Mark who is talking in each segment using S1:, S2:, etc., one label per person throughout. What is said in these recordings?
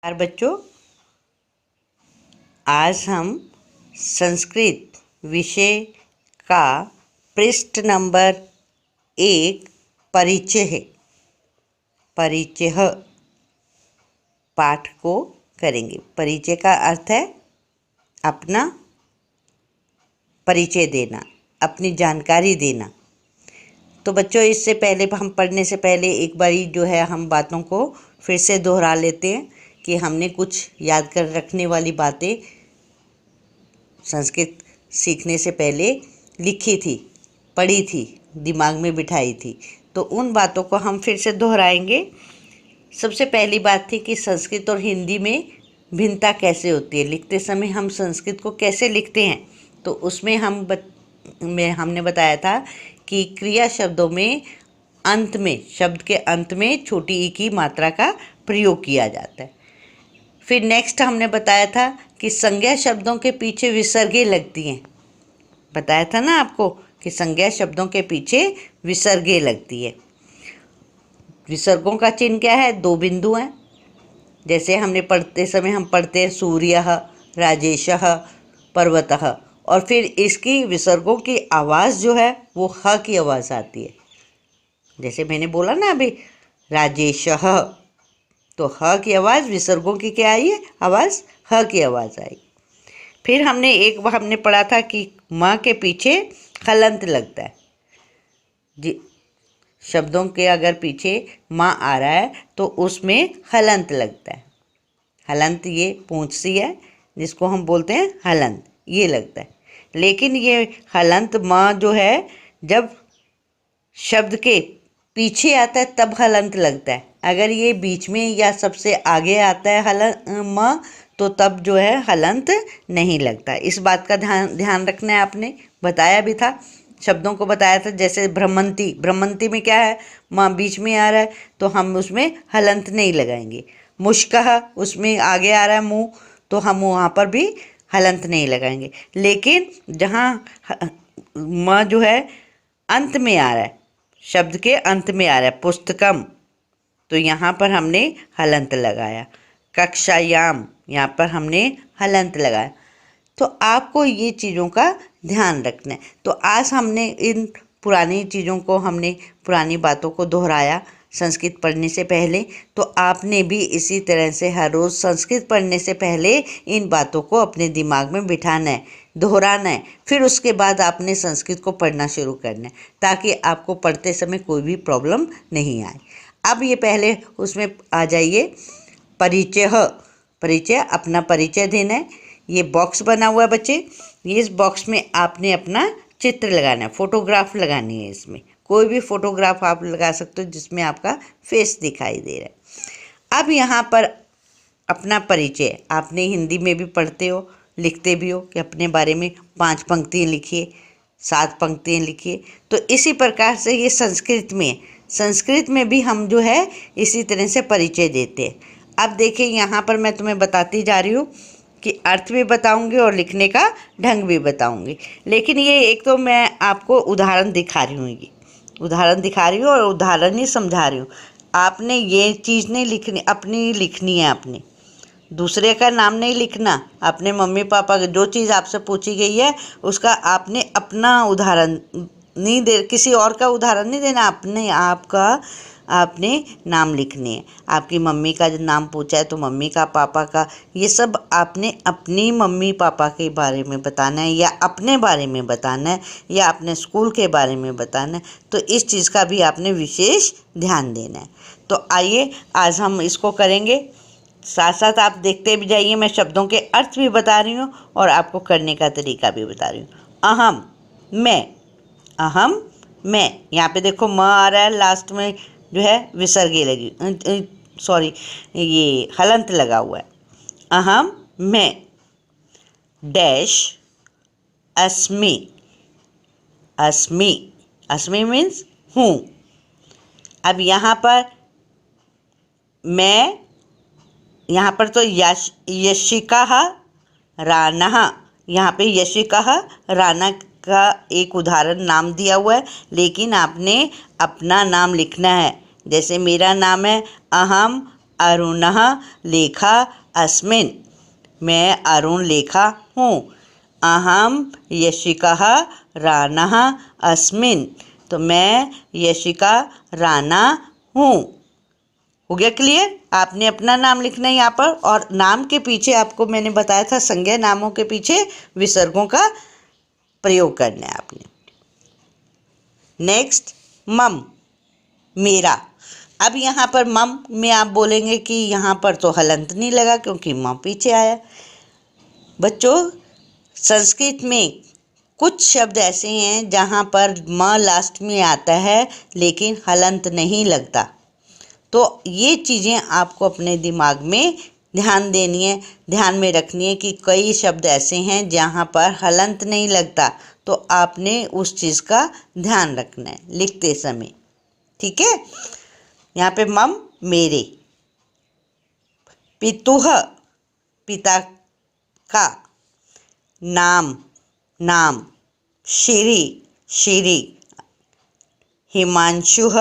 S1: नमस्कार बच्चों, आज हम संस्कृत विषय का पृष्ठ नंबर 1 परिचय है। परिचय पाठ को करेंगे। परिचय का अर्थ है अपना परिचय देना, अपनी जानकारी देना। तो बच्चों, इससे पहले हम पढ़ने से पहले एक बारी जो है हम बातों को फिर से दोहरा लेते हैं कि हमने कुछ याद कर रखने वाली बातें संस्कृत सीखने से पहले लिखी थी, पढ़ी थी, दिमाग में बिठाई थी। तो उन बातों को हम फिर से दोहराएंगे। सबसे पहली बात थी कि संस्कृत और हिंदी में भिन्नता कैसे होती है, लिखते समय हम संस्कृत को कैसे लिखते हैं। तो उसमें हमने बताया था कि क्रिया शब्दों में अंत में, शब्द के अंत में छोटी ई की मात्रा का प्रयोग किया जाता है। फिर नेक्स्ट हमने बताया था कि संज्ञा शब्दों के पीछे विसर्गें लगती हैं। बताया था ना आपको कि संज्ञा शब्दों के पीछे विसर्गें लगती है। विसर्गों का चिन्ह क्या है? 2 बिंदु हैं। जैसे हमने पढ़ते समय हम पढ़ते हैं सूर्यः, राजेशः, पर्वतः, और फिर इसकी विसर्गों की आवाज़ जो है वो ह की आवाज़ आती है। जैसे मैंने बोला ना अभी, राजेशः, तो ह की आवाज़ विसर्गों की क्या आई है? आवाज़ ह की आवाज़ आई। फिर हमने पढ़ा था कि म के पीछे हलंत लगता है। शब्दों के अगर पीछे माँ आ रहा है तो उसमें हलंत लगता है। हलंत ये पूंछ सी है जिसको हम बोलते हैं हलंत, ये लगता है। लेकिन ये हलंत माँ जो है जब शब्द के पीछे आता है तब हलंत लगता है। अगर ये बीच में या सबसे आगे आता है म, तो तब जो है हलंत नहीं लगता। इस बात का ध्यान रखना है। आपने बताया भी था, शब्दों को बताया था। जैसे भ्रमंती, भ्रमंती में क्या है? माँ बीच में आ रहा है तो हम उसमें हलंत नहीं लगाएंगे। मुश्कः, उसमें आगे आ रहा है मुँह, तो हम वहाँ पर भी हलंत नहीं लगाएंगे। लेकिन जहाँ म जो है अंत में आ रहा है, शब्द के अंत में आ रहा है, पुस्तकम, तो यहाँ पर हमने हलंत लगाया। कक्षायाम, यहाँ पर हमने हलंत लगाया। तो आपको ये चीज़ों का ध्यान रखना है। तो आज हमने इन पुरानी चीज़ों को, हमने पुरानी बातों को दोहराया संस्कृत पढ़ने से पहले। तो आपने भी इसी तरह से हर रोज़ संस्कृत पढ़ने से पहले इन बातों को अपने दिमाग में बिठाना है, दोहराना है। फिर उसके बाद आपने संस्कृत को पढ़ना शुरू करना है, ताकि आपको पढ़ते समय कोई भी प्रॉब्लम नहीं आए। अब ये पहले उसमें आ जाइए, परिचय। परिचय, अपना परिचय देना है। ये बॉक्स बना हुआ है बच्चे, इस बॉक्स में आपने अपना चित्र लगाना है, फोटोग्राफ लगानी है। इसमें कोई भी फोटोग्राफ आप लगा सकते हो जिसमें आपका फेस दिखाई दे रहा है। अब यहाँ पर अपना परिचय, आपने हिंदी में भी पढ़ते हो, लिखते भी हो कि अपने बारे में 5 पंक्तियाँ लिखिए, 7 पंक्तियाँ लिखिए। तो इसी प्रकार से ये संस्कृत में है। संस्कृत में भी हम जो है इसी तरह से परिचय देते हैं। अब देखिए, यहाँ पर मैं तुम्हें बताती जा रही हूँ कि अर्थ भी बताऊंगी और लिखने का ढंग भी बताऊंगी। लेकिन ये एक तो मैं आपको उदाहरण दिखा रही हूँ, ये उदाहरण दिखा रही हूँ और उदाहरण ही समझा रही हूँ। आपने ये चीज़ नहीं लिखनी, अपनी लिखनी है। आपने दूसरे का नाम नहीं लिखना। अपने मम्मी पापा का जो चीज़ आपसे पूछी गई है उसका आपने अपना उदाहरण नहीं दे, किसी और का उदाहरण नहीं देना, अपने आप का आपने नाम लिखने हैं। आपकी मम्मी का जो नाम पूछा है तो मम्मी का, पापा का, ये सब आपने अपनी मम्मी पापा के बारे में बताना है, या अपने बारे में बताना है, या अपने स्कूल के बारे में बताना है। तो इस चीज़ का भी आपने विशेष ध्यान देना है। तो आइए आज हम इसको करेंगे। साथ साथ आप देखते भी जाइए, मैं शब्दों के अर्थ भी बता रही हूँ और आपको करने का तरीका भी बता रही हूँ। अहम, मैं। अहम, मैं। यहाँ पे देखो म आ रहा है, लास्ट में जो है विसर्गे लगी, सॉरी, ये हलंत लगा हुआ है। अहम, मैं। डैश, अस्मि। अस्मि, अस्मि मीन्स हूँ। अब यहाँ पर मैं, यहाँ पर तो यशिका राना, यहाँ पे यशिका राना का एक उदाहरण नाम दिया हुआ है, लेकिन आपने अपना नाम लिखना है। जैसे मेरा नाम है अहम अरुणः लेखा अस्मिन्, मैं अरुण लेखा हूँ। अहम यशिकः राणः अस्मिन्, तो मैं यशिका राणा हूँ। हो गया क्लियर? आपने अपना नाम लिखना है यहाँ पर, और नाम के पीछे आपको मैंने बताया था संज्ञा नामों के पीछे विसर्गों का प्रयोग करना है आपने। नेक्स्ट, मम, मेरा। अब यहाँ पर मम में आप बोलेंगे कि यहाँ पर तो हलंत नहीं लगा क्योंकि म पीछे आया। बच्चों, संस्कृत में कुछ शब्द ऐसे हैं जहाँ पर म लास्ट में आता है लेकिन हलंत नहीं लगता। तो ये चीज़ें आपको अपने दिमाग में ध्यान देनी है, ध्यान में रखनी है कि कई शब्द ऐसे हैं जहाँ पर हलंत नहीं लगता, तो आपने उस चीज़ का ध्यान रखना है लिखते समय। ठीक है? यहाँ पे मम, मेरे। पितुः, पिता का। नाम, नाम। श्री, श्री। हिमांशुः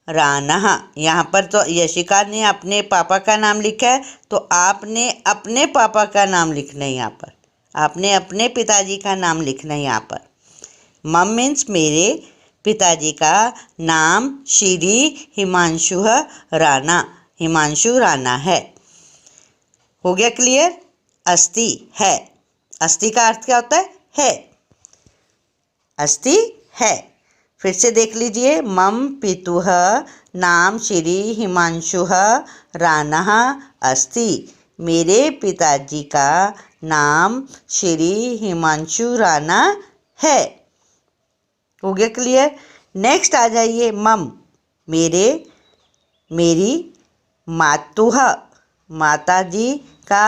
S1: राणः, यहाँ पर तो यशिका ने अपने पापा का नाम लिखा है, तो आपने अपने पापा का नाम लिखना है यहाँ पर, आपने अपने पिताजी का नाम लिखना है यहाँ पर। मम मीन्स मेरे पिताजी का नाम श्री हिमांशु राणा, हिमांशु राणा है। हो गया क्लियर? अस्ति, है। अस्ति का अर्थ क्या होता है? अस्ति है। फिर से देख लीजिए, मम पितुः नाम श्री हिमांशुः राणः अस्ति, मेरे पिताजी का नाम श्री हिमांशु राणा है। हो गया क्लियर? नेक्स्ट आ जाइए, मम, मेरे, मेरी। मातुः, माताजी का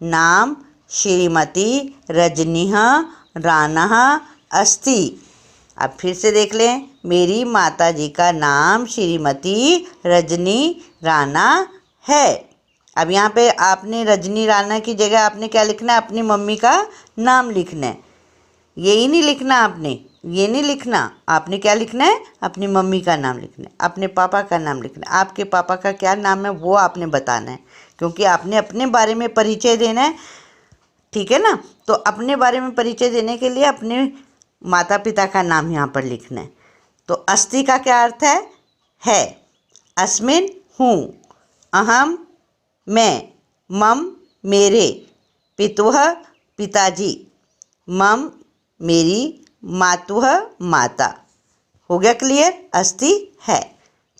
S1: नाम श्रीमती रजनीः राणः अस्ति। अब फिर से देख लें, मेरी माताजी का नाम श्रीमती रजनी राणा है। अब यहाँ पे आपने रजनी राणा की जगह आपने क्या लिखना है? अपनी मम्मी का नाम लिखना है। यही नहीं लिखना आपने, ये नहीं लिखना, आपने क्या लिखना है? अपनी मम्मी का नाम लिखना है, अपने पापा का नाम लिखना है। आपके पापा का क्या नाम है वो आपने बताना है, क्योंकि आपने अपने बारे में परिचय देना है। ठीक है ना? तो अपने बारे में परिचय देने के लिए अपने माता पिता का नाम यहाँ पर लिखना है। तो अस्ति का क्या अर्थ है? अस्मिन, हूँ। अहम, मैं। मम, मेरे। पितुः, पिताजी। मम, मेरी। मातुः, माता। हो गया क्लियर? अस्ति है।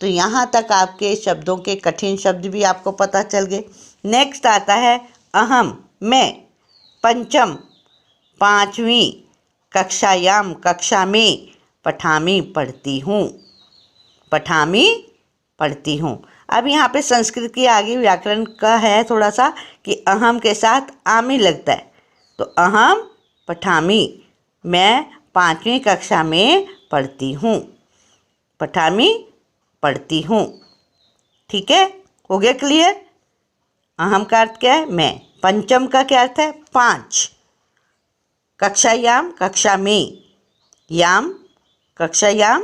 S1: तो यहाँ तक आपके शब्दों के कठिन शब्द भी आपको पता चल गए। नेक्स्ट आता है अहम, मैं। पंचम, पाँचवीं। कक्षायाम, कक्षा में। पठामी, पढ़ती हूँ। पठामी, पढ़ती हूँ। अब यहाँ पे संस्कृत की आगे व्याकरण का है थोड़ा सा कि अहम के साथ आमी लगता है। तो अहम पठामी, मैं पाँचवीं कक्षा में पढ़ती हूँ। पठामी, पढ़ती हूँ। ठीक है? हो गया क्लियर? अहम का अर्थ क्या है? मैं। पंचम का क्या अर्थ है? 5। कक्षायाम, कक्षा में। याम, कक्षायाम,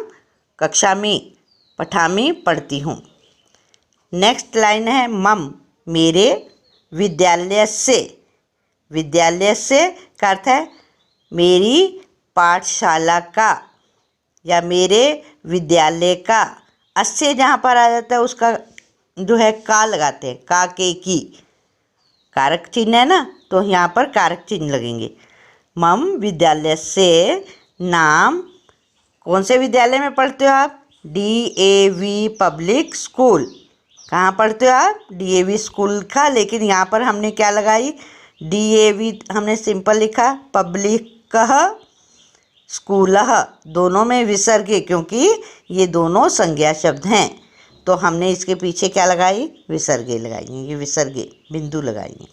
S1: कक्षा में। पठामी, पढ़ती हूँ। नेक्स्ट लाइन है मम, मेरे। विद्यालय से, विद्यालय से का अर्थ है मेरी पाठशाला का या मेरे विद्यालय का। अस्से जहाँ पर आ जाता है उसका जो है का लगाते हैं, का के की। कारक चिन्ह है ना, तो यहाँ पर कारक चिन्ह लगेंगे। मम विद्यालय से, नाम। कौन से विद्यालय में पढ़ते हो आप? DAV public school. कहाँ पढ़ते हो आप? DAV स्कूल का, लेकिन यहाँ पर हमने क्या लगाई? DAV हमने सिंपल लिखा, पब्लिक स्कूलः, दोनों में विसर्ग है क्योंकि ये दोनों संज्ञा शब्द हैं। तो हमने इसके पीछे क्या लगाई? विसर्गे लगाई हैं, ये विसर्गे बिंदु लगाई हैं।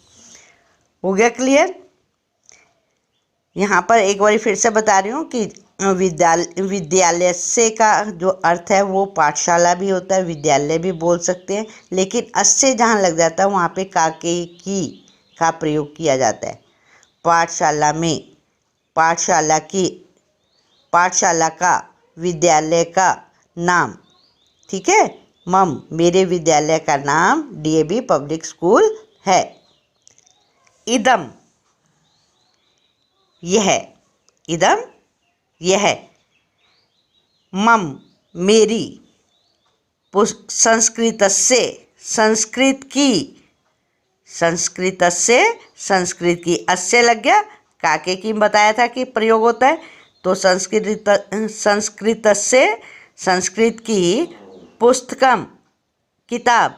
S1: हो गया क्लियर? यहाँ पर एक बार फिर से बता रही हूँ कि विद्यालय से का जो अर्थ है वो पाठशाला भी होता है, विद्यालय भी बोल सकते हैं, लेकिन अस्से जहाँ लग जाता है वहाँ पे काके की का प्रयोग किया जाता है। पाठशाला में, पाठशाला की, पाठशाला का, विद्यालय का नाम। ठीक है? मम मेरे विद्यालय का नाम डीएवी पब्लिक स्कूल है। इदम यह, इदम यह। मम मेरी, संस्कृतस्य संस्कृत की, संस्कृतस्य संस्कृत की, अस्य लग गया, काके की बताया था कि प्रयोग होता है, तो संस्कृतस्य संस्कृत की पुस्तकम किताब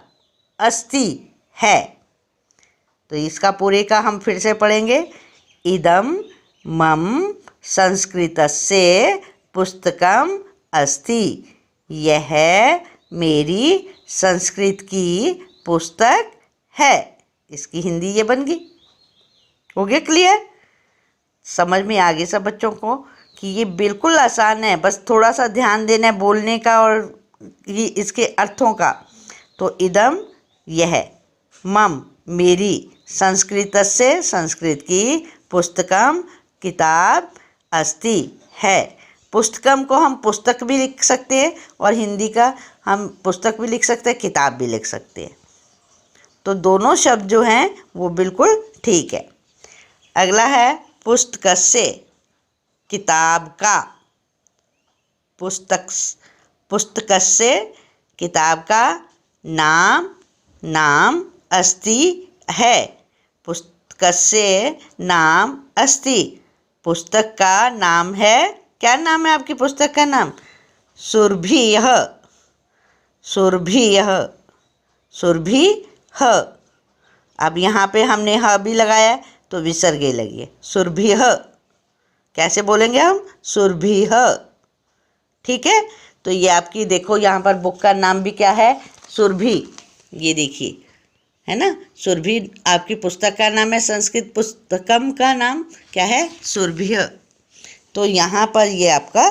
S1: अस्ति है। तो इसका पूरे का हम फिर से पढ़ेंगे। इदम मम संस्कृतस्य पुस्तकम अस्ति, यह मेरी संस्कृत की पुस्तक है। इसकी हिंदी ये बन गई। हो गया क्लियर? समझ में आ गई सब बच्चों को कि ये बिल्कुल आसान है, बस थोड़ा सा ध्यान देना है बोलने का और ये इसके अर्थों का। तो इदम यह, मम मेरी, संस्कृतस्य संस्कृत की, पुस्तकम किताब, अस्ति है। पुस्तकम को हम पुस्तक भी लिख सकते हैं और हिंदी का हम पुस्तक भी लिख सकते हैं, किताब भी लिख सकते हैं। तो दोनों शब्द जो हैं वो बिल्कुल ठीक है। अगला है पुस्तकस्य, किताब का। पुस्तकस्य किताब का, नाम नाम अस्ति है। पुस्तकस्य नाम अस्ति, पुस्तक का नाम है। क्या नाम है आपकी पुस्तक का नाम? सुरभिः, सुरभिः, सुरभिः। अब यहाँ पे हमने ह भी लगाया तो विसर्गे लगी है, सुरभिः। कैसे बोलेंगे हम? सुरभिः। ठीक है, तो ये आपकी देखो यहाँ पर बुक का नाम भी क्या है? सुरभि। ये देखिए, है ना, सुरभि आपकी पुस्तक का नाम है। संस्कृत पुस्तकम का नाम क्या है? सुरभिः। तो यहाँ पर ये आपका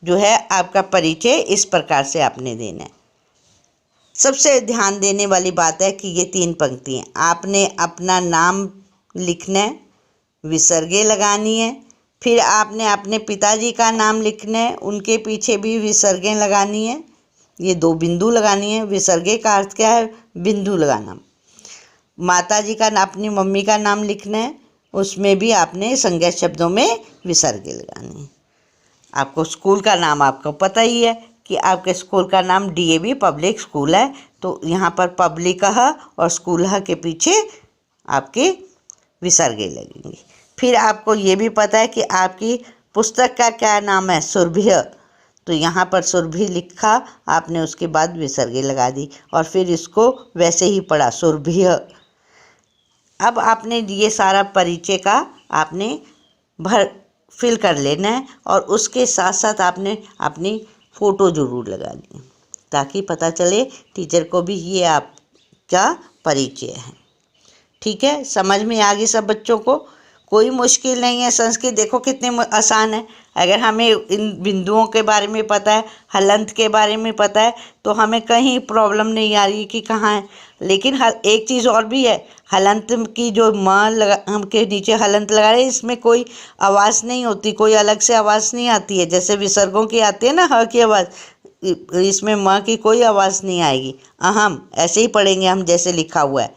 S1: जो है आपका परिचय इस प्रकार से आपने देना है। सबसे ध्यान देने वाली बात है कि ये 3 पंक्तियाँ आपने अपना नाम लिखना है, विसर्गे लगानी है, फिर आपने अपने पिताजी का नाम लिखना है, उनके पीछे भी विसर्गे लगानी है, ये 2 बिंदु लगानी है। विसर्गे का अर्थ क्या है? बिंदु लगाना। माताजी का, अपनी मम्मी का नाम लिखना है, उसमें भी आपने संज्ञा शब्दों में विसर्गे लगानी है। आपको स्कूल का नाम आपको पता ही है कि आपके स्कूल का नाम डीएवी पब्लिक स्कूल है, तो यहाँ पर पब्लिक और स्कूल के पीछे आपके विसर्गे लगेंगे। फिर आपको ये भी पता है कि आपकी पुस्तक का क्या नाम है? सुरभिः। तो यहाँ पर सुरभि लिखा आपने, उसके बाद विसर्गे लगा दी और फिर इसको वैसे ही पढ़ा, सुरभिः। अब आपने ये सारा परिचय का आपने फिल कर लेना है और उसके साथ साथ आपने अपनी फ़ोटो ज़रूर लगानी है ताकि पता चले टीचर को भी ये आपका परिचय है। ठीक है, समझ में आ गई सब बच्चों को? कोई मुश्किल नहीं है। संस्कृत देखो कितने आसान है। अगर हमें इन बिंदुओं के बारे में पता है, हलंत के बारे में पता है, तो हमें कहीं प्रॉब्लम नहीं आ रही कि कहाँ है। लेकिन एक चीज़ और भी है, हलंत की जो हम के नीचे हलंत लगा रहे हैं, इसमें कोई आवाज़ नहीं होती, कोई अलग से आवाज़ नहीं आती है। जैसे विसर्गों की आती है ना, ह की आवाज़, इसमें म की कोई आवाज़ नहीं आएगी। अहम ऐसे ही पढ़ेंगे हम जैसे लिखा हुआ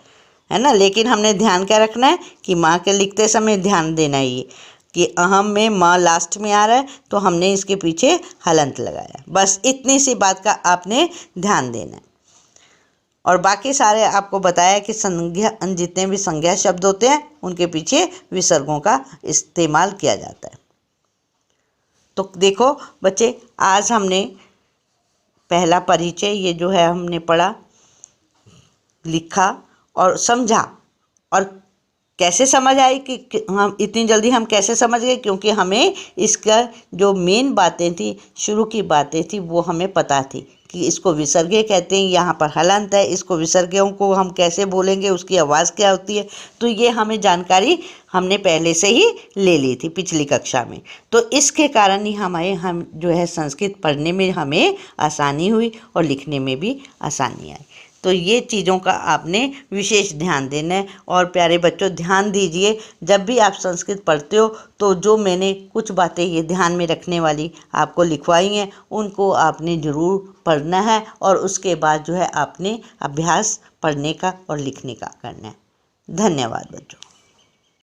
S1: है ना। लेकिन हमने ध्यान क्या रखना है कि माँ के लिखते समय ध्यान देना है ये कि अहम में माँ लास्ट में आ रहा है, तो हमने इसके पीछे हलंत लगाया। बस इतनी सी बात का आपने ध्यान देना है। और बाकी सारे आपको बताया कि संज्ञा, जितने भी संज्ञा शब्द होते हैं उनके पीछे विसर्गों का इस्तेमाल किया जाता है। तो देखो बच्चे, आज हमने पहला परिचय ये जो है हमने पढ़ा, लिखा और समझा। और कैसे समझ आई कि हम इतनी जल्दी हम कैसे समझ गए? क्योंकि हमें इसका जो मेन बातें थी, शुरू की बातें थी, वो हमें पता थी कि इसको विसर्गे कहते हैं, यहाँ पर हलंत है, इसको विसर्गों को हम कैसे बोलेंगे, उसकी आवाज़ क्या होती है। तो ये हमें जानकारी हमने पहले से ही ले ली थी पिछली कक्षा में। तो इसके कारण ही हम जो है संस्कृत पढ़ने में हमें आसानी हुई और लिखने में भी आसानी आई। तो ये चीज़ों का आपने विशेष ध्यान देना है। और प्यारे बच्चों, ध्यान दीजिए, जब भी आप संस्कृत पढ़ते हो तो जो मैंने कुछ बातें ये ध्यान में रखने वाली आपको लिखवाई हैं, उनको आपने ज़रूर पढ़ना है और उसके बाद जो है आपने अभ्यास पढ़ने का और लिखने का करना है। धन्यवाद बच्चों।